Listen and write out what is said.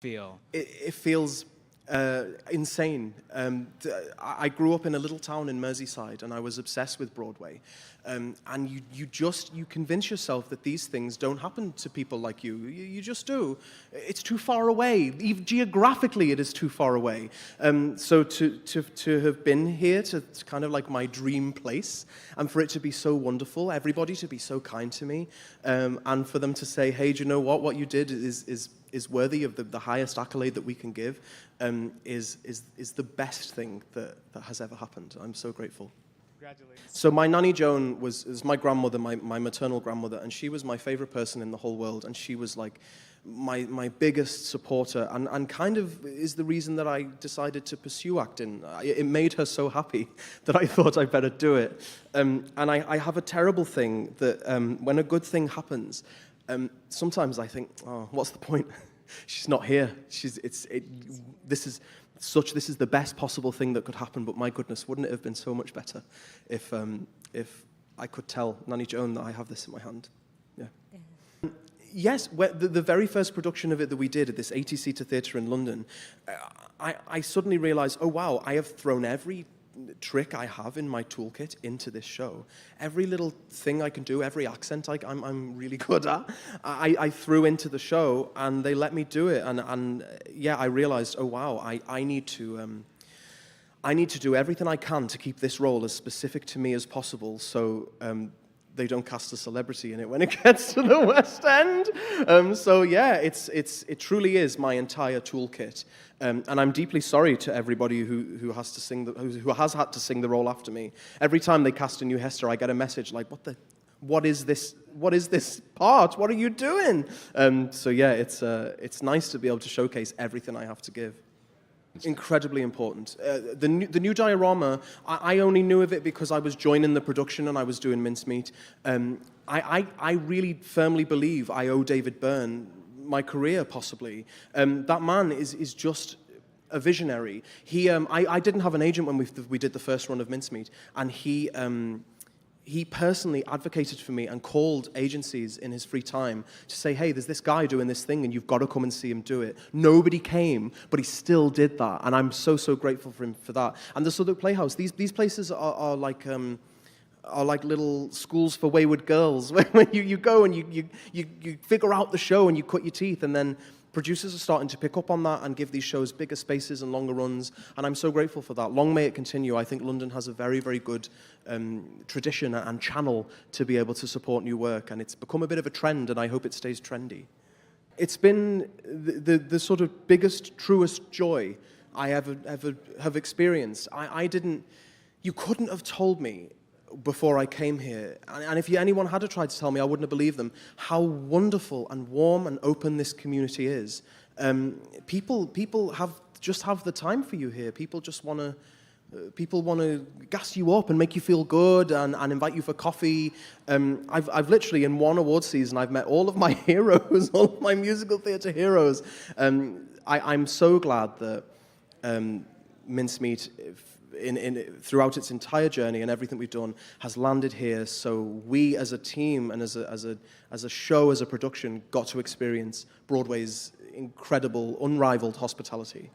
feel? It feels insane. I grew up in a little town in Merseyside, and I was obsessed with Broadway. And you convince yourself that these things don't happen to people like you. You just do. It's too far away. Even geographically, it is too far away. So to have been here, to kind of like my dream place, and for it to be so wonderful, everybody to be so kind to me, and for them to say, hey, do you know what you did is worthy of the highest accolade that we can give, is the best thing that has ever happened. I'm so grateful. Congratulations. So my Nanny Joan was my grandmother, my maternal grandmother, and she was my favorite person in the whole world, and she was like my biggest supporter, and kind of is the reason that I decided to pursue acting. It made her so happy that I thought I'd better do it. And I have a terrible thing that when a good thing happens, sometimes I think, oh, what's the point? She's not here. This is the best possible thing that could happen, but my goodness, wouldn't it have been so much better if I could tell Nanny Joan that I have this in my hand? Yeah. Yes, the very first production of it that we did at this 80-seater theatre in London, I suddenly realized, oh wow, I have thrown every trick I have in my toolkit into this show. Every little thing I can do, every accent I'm really good at, I threw into the show, and they let me do it. And yeah, I realized, oh wow, I need to do everything I can to keep this role as specific to me as possible, so they don't cast a celebrity in it when it gets to the West End. So yeah, it truly is my entire toolkit. And I'm deeply sorry to everybody who has had to sing the role after me. Every time they cast a new Hester, I get a message like, what is this part? What are you doing? So yeah, it's nice to be able to showcase everything I have to give. Incredibly important. The new diorama, I only knew of it because I was joining the production and I was doing Mincemeat. I really firmly believe I owe David Byrne my career, possibly. That man is just a visionary. I didn't have an agent when we did the first run of Mincemeat, and he personally advocated for me and called agencies in his free time to say, hey, there's this guy doing this thing and you've got to come and see him do it. Nobody came, but he still did that, and I'm so grateful for him for that. And the Southwark Playhouse, these places are like little schools for wayward girls, when you go and you figure out the show and you cut your teeth, and then producers are starting to pick up on that and give these shows bigger spaces and longer runs, and I'm so grateful for that. Long may it continue. I think London has a very, very good tradition and channel to be able to support new work, and it's become a bit of a trend, and I hope it stays trendy. It's been the sort of biggest, truest joy I ever have experienced. You couldn't have told me before I came here, and if anyone had tried to tell me, I wouldn't have believed them, how wonderful and warm and open this community is. People have the time for you here. People want to gas you up and make you feel good and invite you for coffee. I've literally, in one award season, I've met all of my heroes, all of my musical theatre heroes. I'm so glad that Mincemeat, throughout its entire journey and everything we've done, has landed here, so we as a team and as a show, as a production, got to experience Broadway's incredible, unrivaled hospitality.